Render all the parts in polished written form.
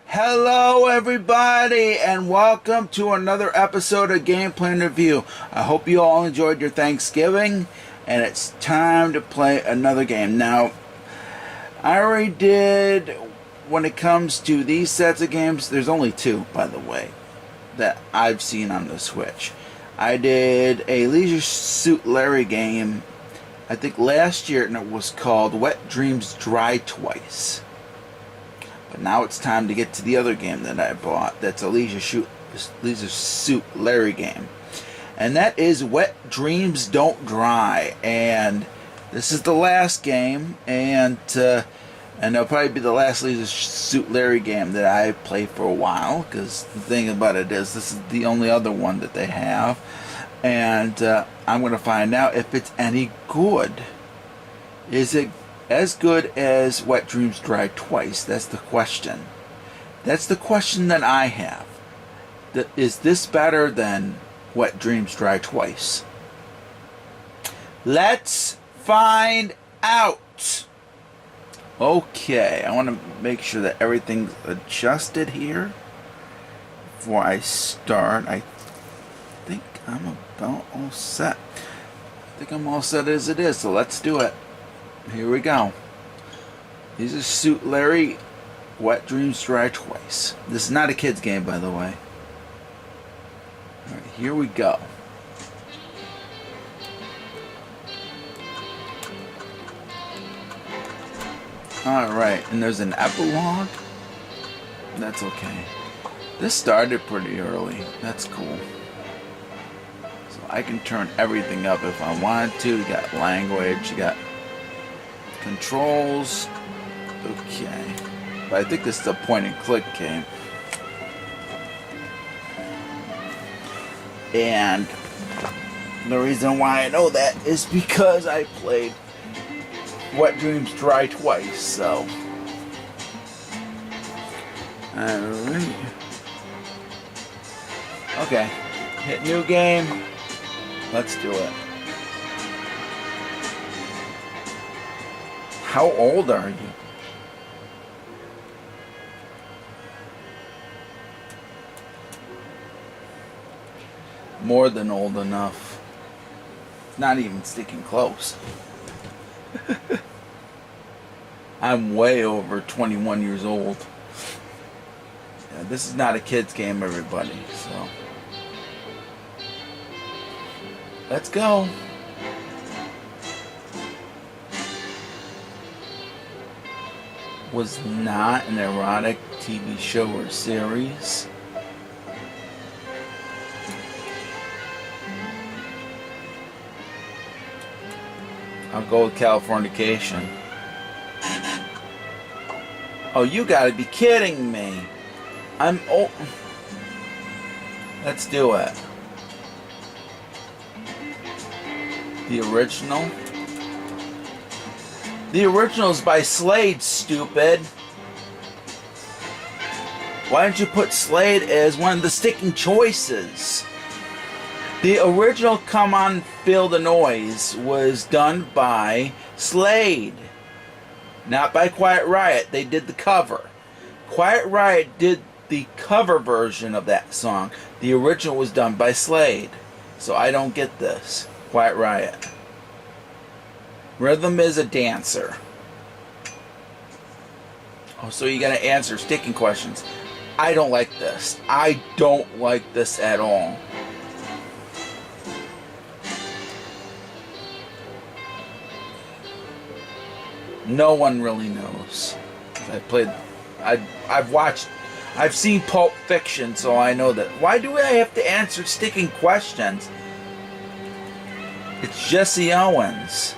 Hello everybody and welcome to another episode of Game Plan Review. I hope you all enjoyed your Thanksgiving and it's time to play another game. Now, I already did, when it comes to these sets of games, there's only two, by the way, that I've seen on the Switch. I did a Leisure Suit Larry game, I think last year, and it was called Wet Dreams Dry Twice. But now it's time to get to the other game that I bought. That's a Leisure Suit Larry game. And that is Wet Dreams Don't Dry. And this is the last game. And it'll probably be the last Leisure Suit Larry game that I play for a while. Because the thing about it is, this is the only other one that they have. And I'm going to find out if it's any good. Is it as good as Wet Dreams Dry Twice? That's the question. That's the question that I have. Is this better than Wet Dreams Dry Twice? Let's find out. Okay, I want to make sure that everything's adjusted here before I start. I think I'm about all set. I think I'm all set as it is, so let's do it. Here we go. These are Suit Larry, Wet Dreams Dry Twice. This is not a kid's game, by the way. Alright, here we go. Alright, and there's an epilogue. That's okay. This started pretty early. That's cool. So I can turn everything up if I want to. You got language, you got controls. Okay. But I think this is a point and click game. And the reason why I know that is because I played Wet Dreams Dry Twice, so. Alright. Okay. Hit new game. Let's do it. How old are you? More than old enough. Not even sticking close. I'm way over 21 years old. Yeah, this is not a kid's game, everybody. So let's go. Was not an erotic TV show or series. I'll go with Californication. Oh, you gotta be kidding me. I'm old. Let's do it. The original? The original is by Slade, stupid. Why don't you put Slade as one of the sticking choices? The original Come On Feel the Noise was done by Slade. Not by Quiet Riot. They did the cover. Quiet Riot did the cover version of that song. The original was done by Slade. So I don't get this. Quiet Riot. Rhythm is a dancer. Oh, so you gotta answer sticking questions. I don't like this. I don't like this at all. No one really knows. I've seen Pulp Fiction, so I know that. Why do I have to answer sticking questions? It's Jesse Owens.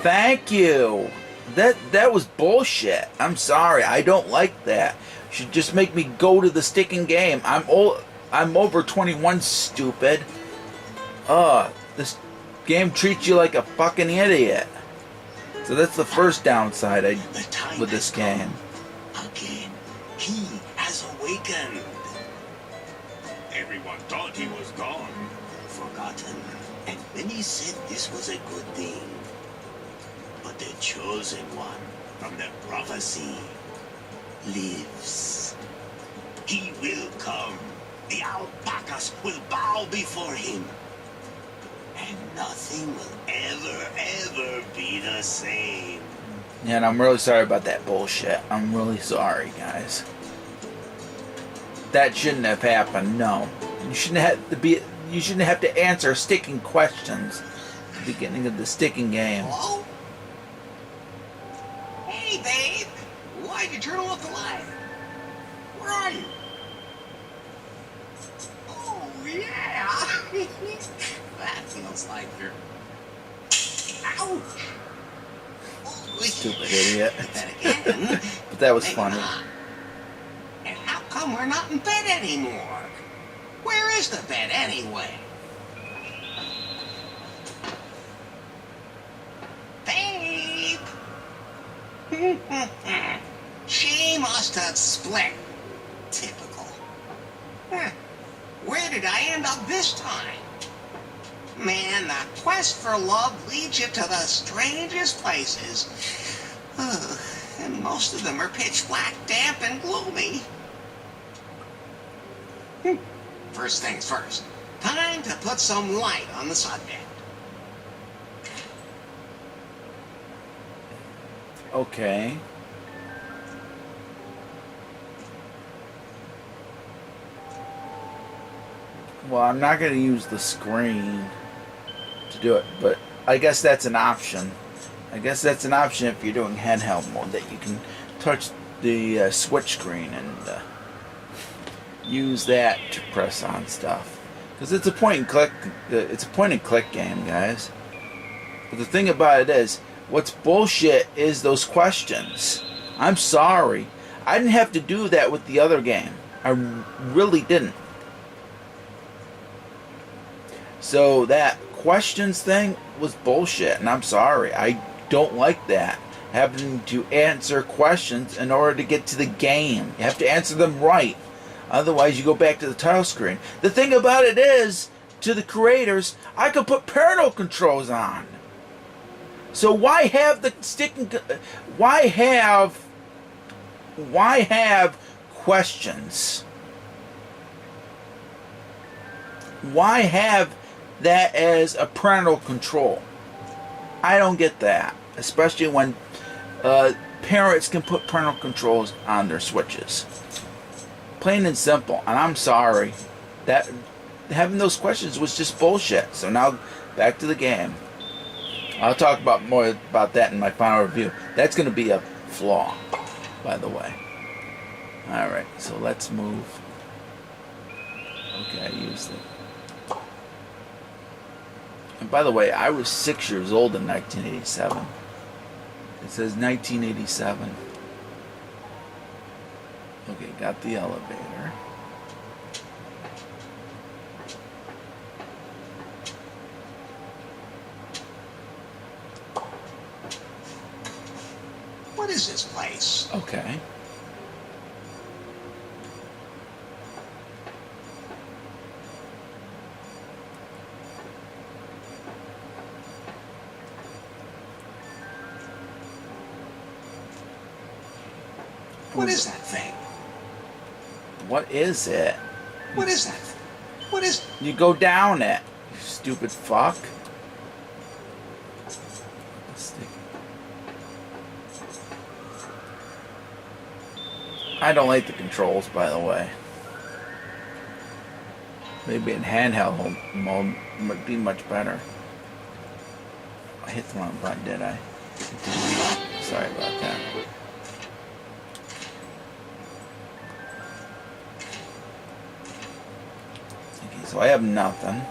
Thank you. That was bullshit. I'm sorry. I don't like that. You should just make me go to the sticking game. I'm over 21, stupid. This game treats you like a fucking idiot. So that's the first downside with this game. Again, he has awakened. Everyone thought he was gone. Forgotten. And many said this was a good thing. But the chosen one from the prophecy lives. He will come. The alpacas will bow before him. And nothing will ever be the same. Yeah, and I'm really sorry about that bullshit. I'm really sorry, guys. That shouldn't have happened. No, you shouldn't have to answer sticking questions at the beginning of the sticking game. Hello? Hey, babe. Why'd you turn off the light? Where are you? Oh, yeah. That feels like you're... Ouch! Stupid idiot. That again? But that was Maybe funny. not. And how come we're not in bed anymore? Where is the bed anyway? Babe! She must have split. Typical. Where did I end up this time? Man, the quest for love leads you to the strangest places. And most of them are pitch black, damp, and gloomy. First things first. Time to put some light on the subject. Okay. Well, I'm not going to use the screen to do it, but I guess that's an option. I guess that's an option if you're doing handheld mode, that you can touch the switch screen and use that to press on stuff. Because it's a point and click. It's a point and click game, guys. But the thing about it is, what's bullshit is those questions. I'm sorry, I didn't have to do that with the other game. I really didn't. So that questions thing was bullshit, and I'm sorry. I don't like that. Having to answer questions in order to get to the game. You have to answer them right. Otherwise, you go back to the title screen. The thing about it is, to the creators, I could put parental controls on. So why have the sticking? Why have questions? Why have that as a parental control? I don't get that, especially when parents can put parental controls on their Switches. Plain and simple. And I'm sorry, that having those questions was just bullshit. So now back to the game. I'll talk about more about that in my final review. That's going to be a flaw, by the way. Alright, so let's move. Okay, I used it. And by the way, I was 6 years old in 1987. It says 1987. Okay, got the elevator. What is this place? Okay. What is that thing? What is it? What is that? What is... You go down it, you stupid fuck. I don't like the controls, by the way. Maybe in handheld mode would be much better. I hit the wrong button, did I? Sorry about that. Okay, so I have nothing.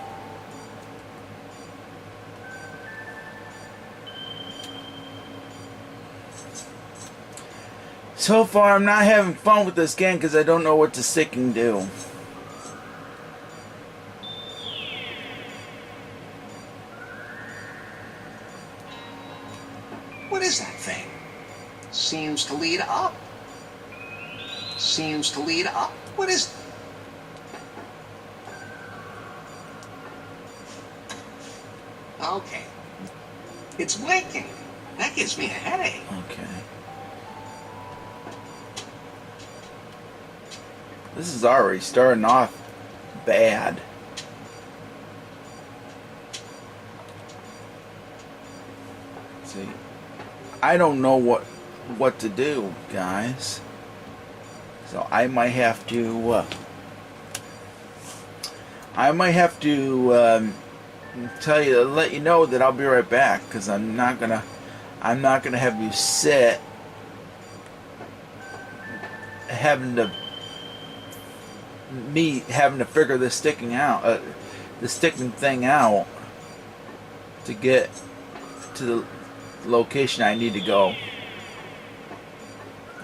So far, I'm not having fun with this game because I don't know what to stick and do. What is that thing? Seems to lead up. Seems to lead up. What is... Okay. It's blinking. That gives me a headache. Okay. This is already starting off bad. See, I don't know what to do, guys. So I might have to let you know that I'll be right back, because I'm not gonna have you sit having to figure this sticking thing out to get to the location I need to go.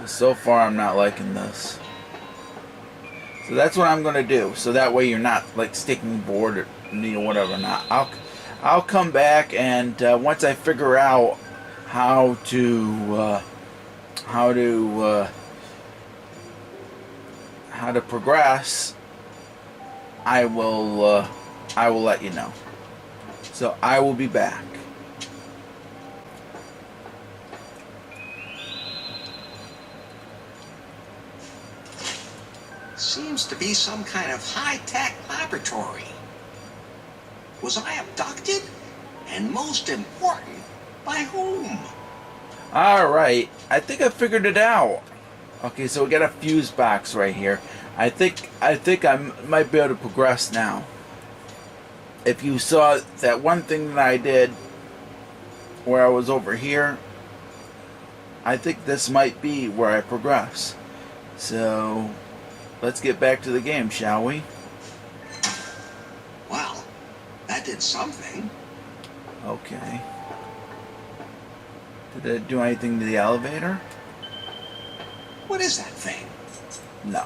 So far, I'm not liking this. So that's what I'm gonna do. So that way you're not like sticking bored or whatever. Not. I'll come back, and once I figure out how to progress, I will let you know. So I will be back. Seems to be some kind of high-tech laboratory. Was I abducted? And most important, by whom? Alright, I think I figured it out. Okay, so we got a fuse box right here. I think I might be able to progress now. If you saw that one thing that I did where I was over here, I think this might be where I progress. So let's get back to the game, shall we? Well, that did something. Okay. Did it do anything to the elevator? What is that thing? No.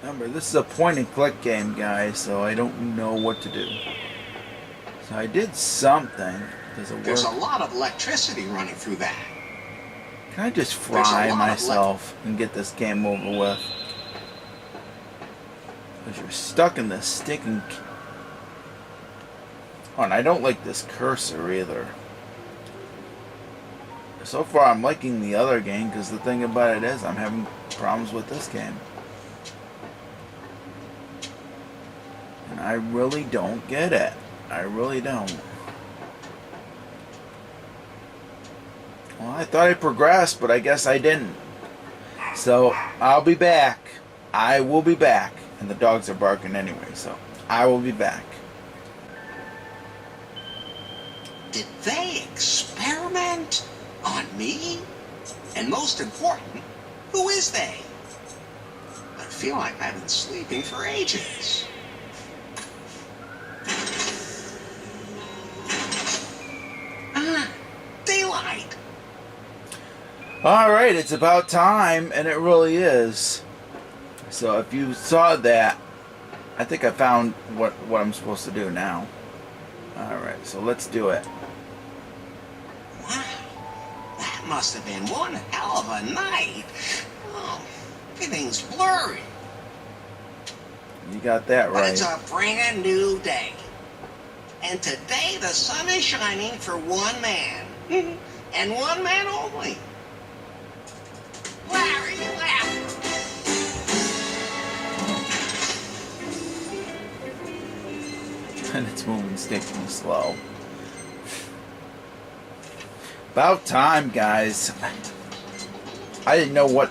Remember, this is a point and click game, guys, so I don't know what to do. So I did something. Does it work? There's a lot of electricity running through that. Can I just fry myself and get this game over with? Because you're stuck in this sticking... Oh, and I don't like this cursor either. So far I'm liking the other game, because the thing about it is I'm having problems with this game. And I really don't get it. I really don't. Well, I thought I progressed, but I guess I didn't. So, I'll be back. I will be back. And the dogs are barking anyway, so I will be back. Did they experiment on me? And most important, who is they? I feel like I've been sleeping for ages. Daylight. Alright, it's about time, and it really is. So if you saw that, I think I found what I'm supposed to do now. Alright, so let's do it. Wow, that must have been one hell of a night. Oh, everything's blurry. You got that But right. it's a brand new day. And today the sun is shining for one man. And one man only. Larry Laffer. And it's moving sticky slow. About time, guys. I didn't know what...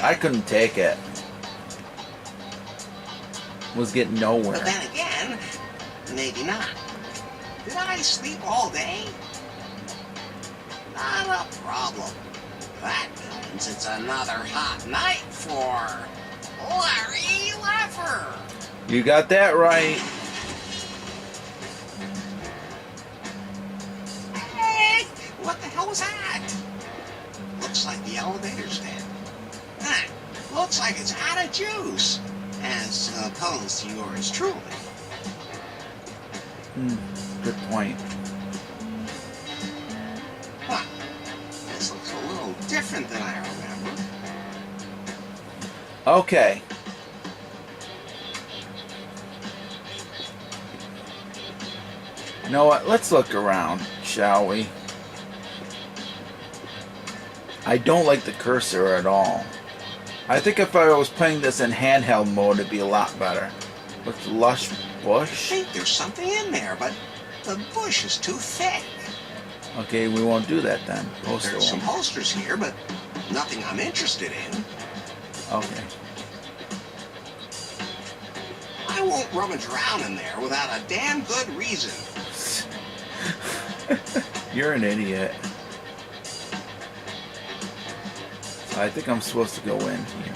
I couldn't take it. Was getting nowhere. But then again, maybe not. Did I sleep all day? Not a problem. That means it's another hot night for Larry Laffer. You got that right. Hey, what the hell was that? Looks like the elevator's dead. Looks like it's out of juice, as opposed to yours truly. Good point. Huh. This looks a little different than I remember. Okay. You know what? Let's look around, shall we? I don't like the cursor at all. I think if I was playing this in handheld mode, it'd be a lot better. With lush I bush. think there's something in there, but the bush is too thick. Okay, we won't do that then. Poster There's some one. holsters here, but nothing I'm interested in. Okay. I won't rummage around in there without a damn good reason. You're an idiot. I think I'm supposed to go in here.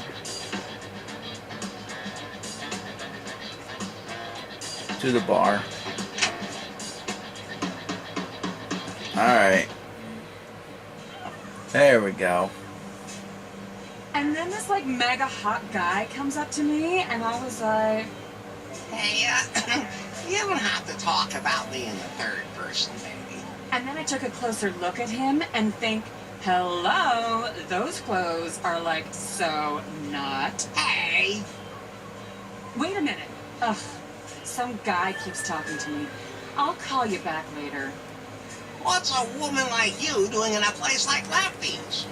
To the bar. Alright. There we go. And then this like mega hot guy comes up to me and I was like, Hey, you don't have to talk about me in the third person, baby. and then I took a closer look at him and think, hello, those clothes are like so not. Hey, Wait a minute. Ugh, some guy keeps talking to me. I'll call you back later. what's a woman like you doing in a place like Lefty's?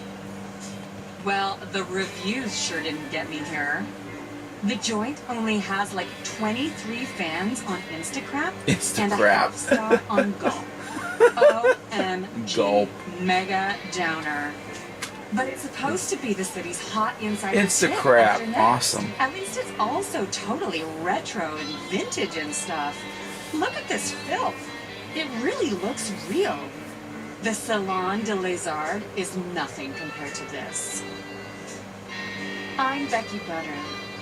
Well, the reviews sure didn't get me here. The joint only has like 23 fans on Instagram and a half star on Gulp. OMG. Gulp. Mega downer. But it's supposed to be the city's hot inside Instacrap. shit. Awesome. At least it's also totally retro and vintage and stuff. Look at this filth. It really looks real. The Salon de Lézard is nothing compared to this. I'm Becky Butter,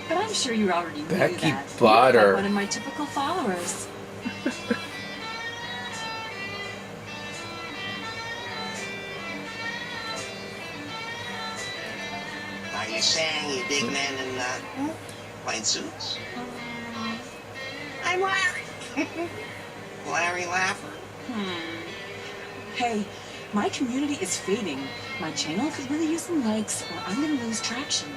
but I'm sure you already knew Becky that. Butter. You're like one of my typical followers. Are you saying you dig men in white suits? I'm Larry. Larry Laffer. Hey, my community is fading. My channel could really use some likes or I'm gonna lose traction.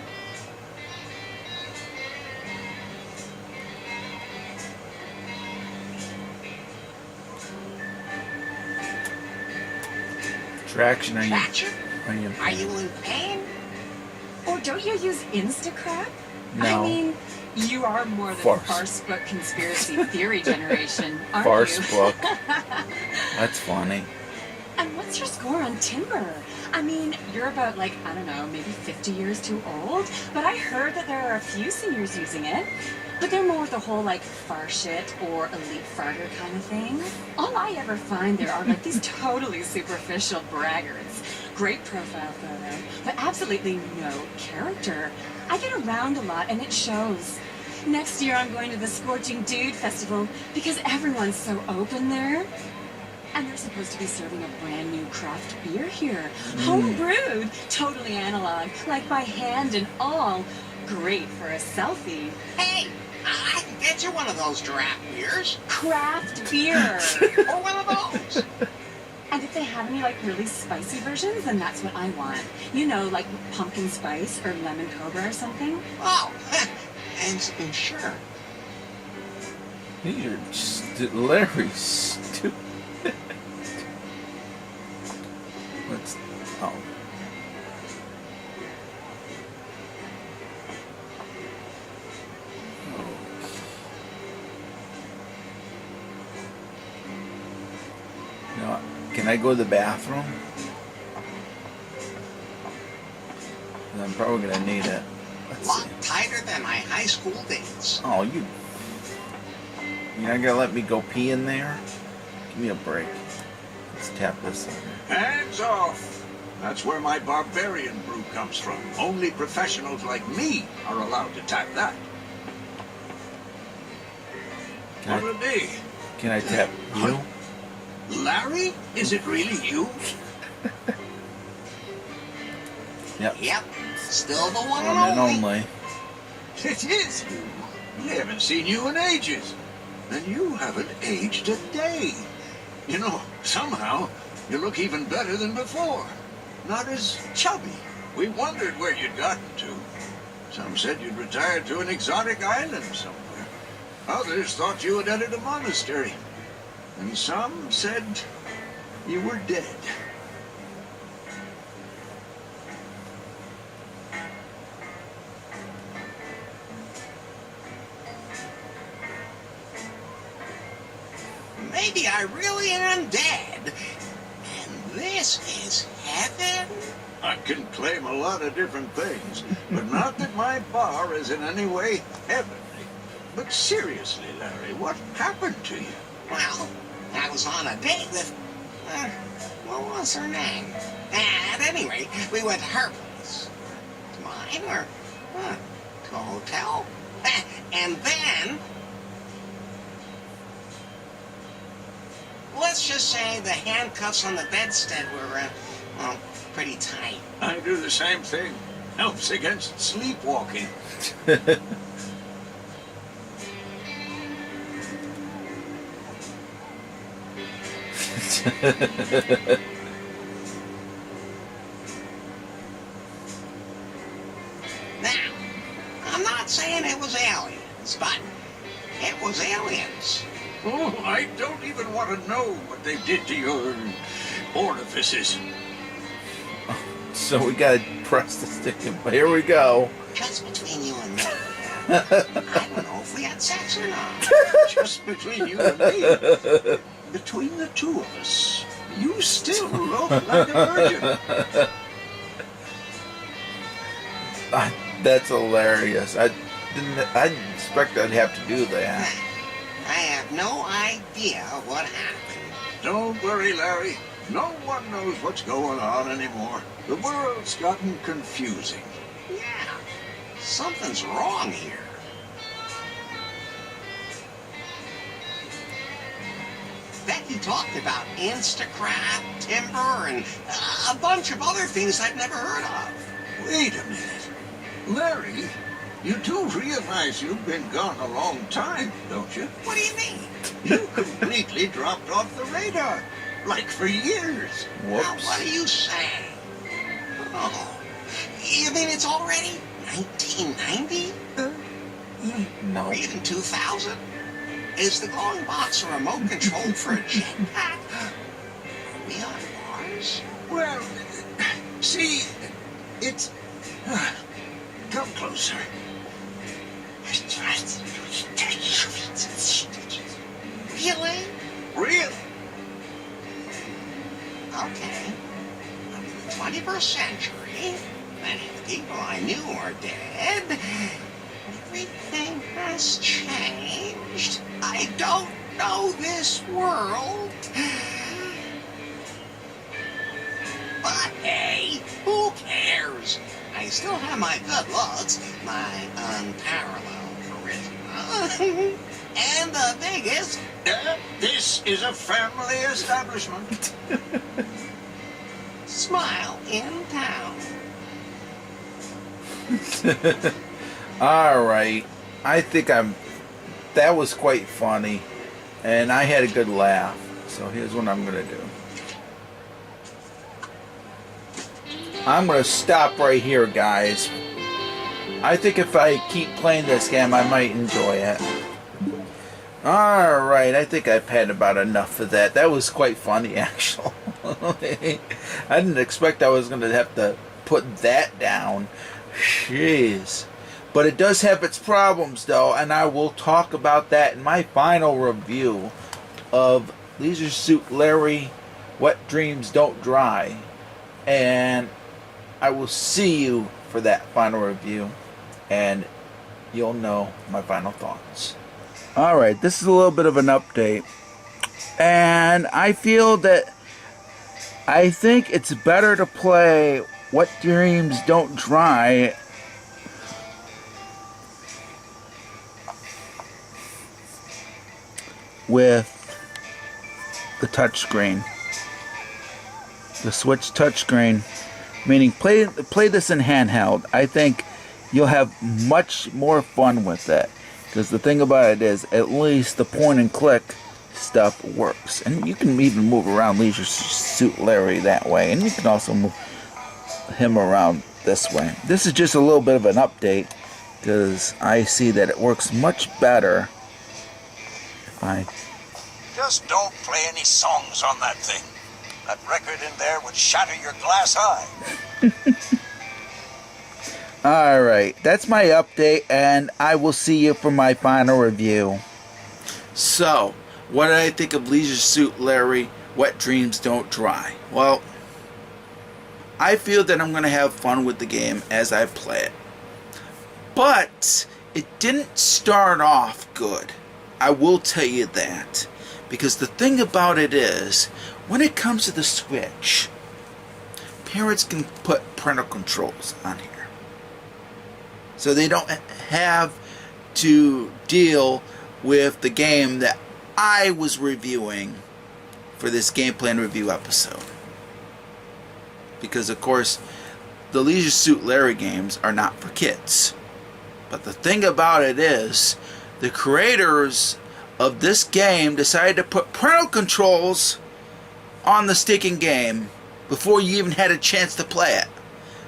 Traction, are you? Traction? Are you? Are you in pain? Or don't you use Instacrap? No. I mean, you are more than Farce. farce book conspiracy theory generation, aren't Farce you? book. That's funny. And what's your score on Timber? I mean, you're about like, I don't know, maybe 50 years too old, but I heard that there are a few seniors using it. But they're more the whole like far shit or elite farter kind of thing. All I ever find there are like these totally superficial braggarts. Great profile photo, but absolutely no character. I get around a lot and it shows. Next year I'm going to the Scorching Dude Festival because everyone's so open there. And they're supposed to be serving a brand new craft beer here. Home brewed, totally analog, like by hand and all. Great for a selfie. Hey, I can get you one of those giraffe beers. Craft beer. Or one of those. And if they have any like really spicy versions, then that's what I want. You know, like pumpkin spice or lemon cobra or something. Oh, and sure. You're literally stupid. What's... Oh. You know what? Can I go to the bathroom? I'm probably gonna need it. A lot tighter than my high school days. Oh, you're not gonna let me go pee in there? Give me a break. Let's tap this in. Hands off! That's where my barbarian brew comes from. Only professionals like me are allowed to tap that. What'll it be? Can I tap you? Larry? Is it really you? Yep. Yep, still the one One and and only. only. It is you. I haven't seen you in ages. And you haven't aged a day. You know, somehow, you look even better than before. Not as chubby. We wondered where you'd gotten to. Some said you'd retired to an exotic island somewhere. Others thought you had entered a monastery. And some said you were dead. Maybe I really am dead. And this is heaven? I can claim a lot of different things, but not that my bar is in any way heavenly. But seriously, Larry, what happened to you? Well, I was on a date with... what was her name? At any rate, we went to her place. To mine, or... to a hotel. And then... let's just say the handcuffs on the bedstead were, well, pretty tight. I do the same thing. Helps against sleepwalking. Now, I'm not saying it was aliens, but it was aliens. Oh, I don't even want to know what they did to your orifices. So we gotta press the stick in. Here we go. Just between you and me. I don't know if we had sex or not. Just between you and me. Between the two of us. You still look like a virgin. That's hilarious. I didn't expect I'd have to do that. I have no idea what happened. Don't worry, Larry. No one knows what's going on anymore. The world's gotten confusing. Yeah, something's wrong here. Becky talked about Instacraft, timber, and a bunch of other things I'd never heard of. Wait a minute. Larry, you do realize you've been gone a long time, don't you? What do you mean? You completely dropped off the radar. Like for years. Now, Whoops. what are you saying? Oh, you mean it's already 1990? No. Or even 2000? Is the glowing box a remote control for a jetpack? Are we on Mars? Well, see, it's... come closer. Really? Real? Okay. In the 21st century, many of the people I knew are dead. Everything has changed. I don't know this world. But hey, who cares? I still have my good looks, my unparalleled charisma, and the biggest... This is a family establishment. smile in town. All right. I think that was quite funny, and I had a good laugh. So here's what I'm gonna do. I'm gonna stop right here, guys. I think if I keep playing this game, I might enjoy it. Alright, I think I've had about enough of that. That was quite funny, actually. I didn't expect I was going to have to put that down. Jeez. But it does have its problems, though, and I will talk about that in my final review of Leisure Suit Larry, Wet Dreams Don't Dry. And I will see you for that final review, and you'll know my final thoughts. Alright, this is a little bit of an update, and I think it's better to play What Dreams Don't Dry with the touchscreen. The Switch touchscreen. Meaning play this in handheld. I think you'll have much more fun with it. Because the thing about it is, at least the point and click stuff works. And you can even move around Leisure Suit Larry that way. And you can also move him around this way. This is just a little bit of an update, because I see that it works much better. Just don't play any songs on that thing. That record in there would shatter your glass eye. Alright, that's my update, and I will see you for my final review. So, what did I think of Leisure Suit Larry, Wet Dreams Don't Dry? Well, I feel that I'm going to have fun with the game as I play it. But, it didn't start off good. I will tell you that. Because the thing about it is, when it comes to the Switch, parents can put parental controls on here. So they don't have to deal with the game that I was reviewing for this gameplay and review episode. Because of course, the Leisure Suit Larry games are not for kids. But the thing about it is, the creators of this game decided to put parental controls on the sticking game before you even had a chance to play it,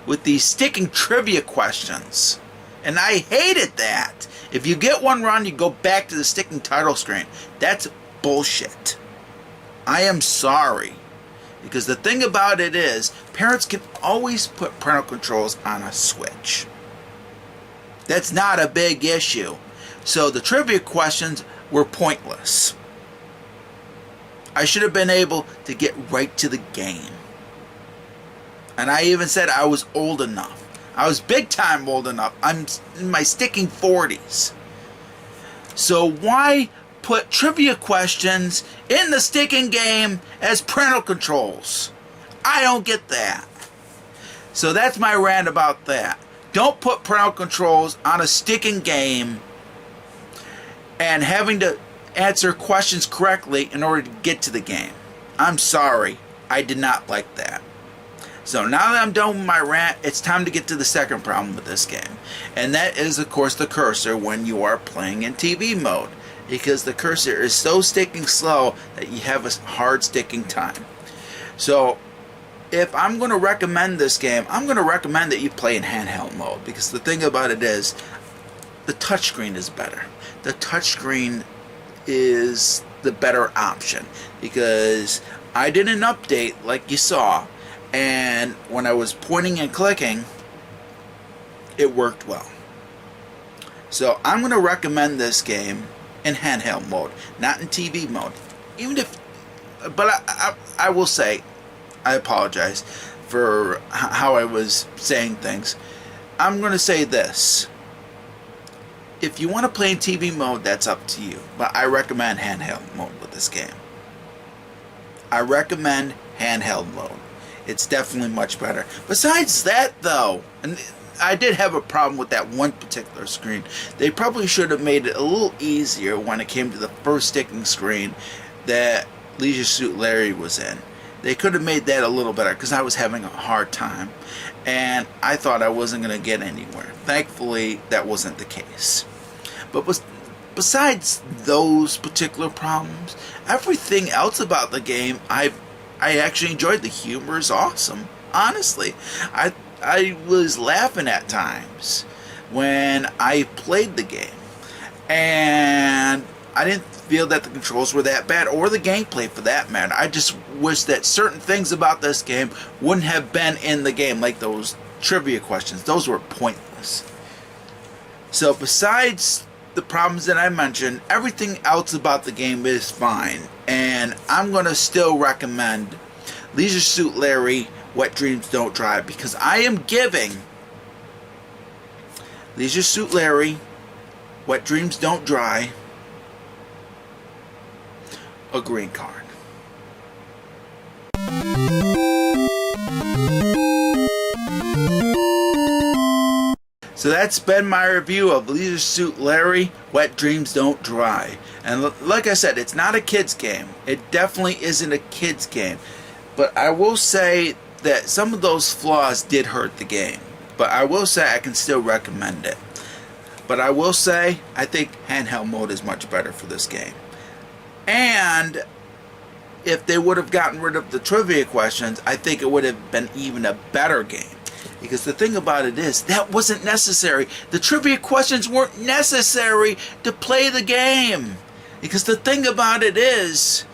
with these sticking trivia questions. And I hated that. If you get one wrong, you go back to the sticking title screen. That's bullshit. I am sorry. Because the thing about it is, parents can always put parental controls on a Switch. That's not a big issue. So the trivia questions were pointless. I should have been able to get right to the game. And I even said I was old enough. I was big time old enough. I'm in my sticking 40s. So why put trivia questions in the sticking game as parental controls? I don't get that. So that's my rant about that. Don't put parental controls on a sticking game and having to answer questions correctly in order to get to the game. I'm sorry. I did not like that. So now that I'm done with my rant, it's time to get to the second problem with this game. And that is, of course, the cursor when you are playing in TV mode. Because the cursor is so sticking slow that you have a hard sticking time. So, if I'm going to recommend this game, I'm going to recommend that you play in handheld mode. Because the thing about it is, the touchscreen is better. The touchscreen is the better option. Because I did an update, like you saw, and when I was pointing and clicking, it worked well. So I'm going to recommend this game in handheld mode, not in TV mode. Even if, but I will say, I apologize for how I was saying things. I'm going to say this. If you want to play in TV mode, that's up to you. But I recommend handheld mode with this game. I recommend handheld mode. It's definitely much better. Besides that, though, and I did have a problem with that one particular screen. They probably should have made it a little easier when it came to the first sticking screen that Leisure Suit Larry was in. They could have made that a little better because I was having a hard time. And I thought I wasn't going to get anywhere. Thankfully, that wasn't the case. But besides those particular problems, everything else about the game, I actually enjoyed. The humor is awesome. Honestly, I was laughing at times when I played the game. And I didn't feel that the controls were that bad, or the gameplay for that matter. I just wish that certain things about this game wouldn't have been in the game, like those trivia questions. Those were pointless. So besides the problems that I mentioned, everything else about the game is fine. And I'm going to still recommend Leisure Suit Larry, Wet Dreams Don't Dry, because I am giving Leisure Suit Larry, Wet Dreams Don't Dry, a green card. So that's been my review of Leisure Suit Larry, Wet Dreams Don't Dry. And like I said, it's not a kid's game. It definitely isn't a kid's game. But I will say that some of those flaws did hurt the game. But I will say I can still recommend it. But I will say I think handheld mode is much better for this game. And if they would have gotten rid of the trivia questions, I think it would have been even a better game. Because the thing about it is, that wasn't necessary. The trivia questions weren't necessary to play the game. Because the thing about it is,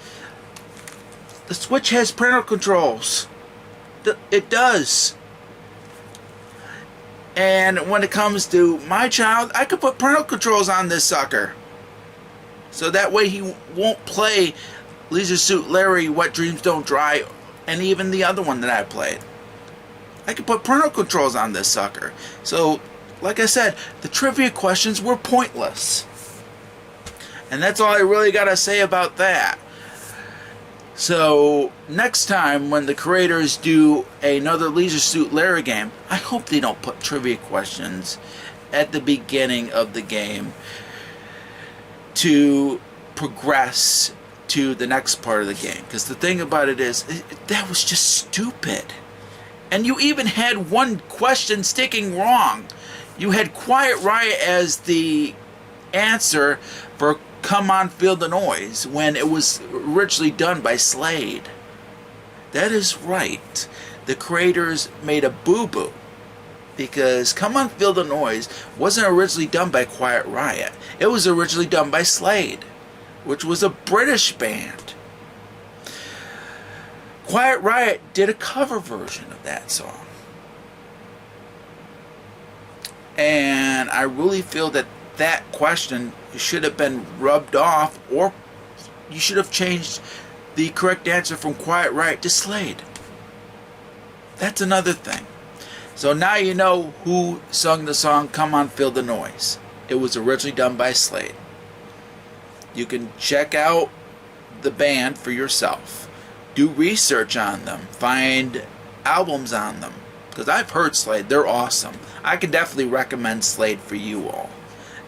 the Switch has parental controls. It does. And when it comes to my child, I could put parental controls on this sucker. So that way he won't play Leisure Suit Larry, Wet Dreams Don't Dry, and even the other one that I played. I could put parental controls on this sucker. So, like I said, the trivia questions were pointless. And that's all I really gotta say about that. So, next time when the creators do another Leisure Suit Larry game, I hope they don't put trivia questions at the beginning of the game to progress to the next part of the game. Because the thing about it is, that was just stupid. And you even had one question sticking wrong. You had Quiet Riot as the answer for Come On Feel the Noise when it was originally done by Slade. That is right. The creators made a boo-boo. Because Come On Feel the Noise wasn't originally done by Quiet Riot. It was originally done by Slade, which was a British band. Quiet Riot did a cover version of that song. And I really feel that that question should have been rubbed off, or you should have changed the correct answer from Quiet Riot to Slade. That's another thing. So now you know who sung the song Come On Feel the Noise. It was originally done by Slade. You can check out the band for yourself. Do research on them. Find albums on them. Because I've heard Slade. They're awesome. I can definitely recommend Slade for you all.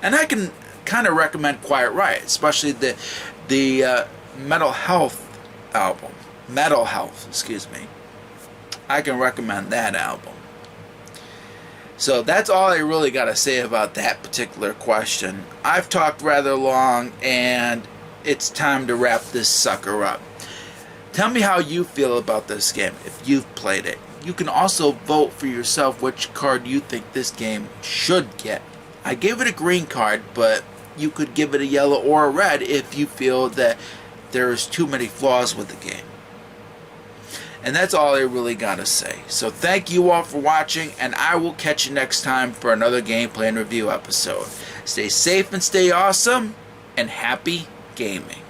And I can kind of recommend Quiet Riot. Especially the Mental Health album. Mental Health, excuse me. I can recommend that album. So that's all I really got to say about that particular question. I've talked rather long, and it's time to wrap this sucker up. Tell me how you feel about this game if you've played it. You can also vote for yourself which card you think this game should get. I gave it a green card, but you could give it a yellow or a red if you feel that there's too many flaws with the game. And that's all I really gotta say. So thank you all for watching, and I will catch you next time for another gameplay and review episode. Stay safe and stay awesome, and happy gaming.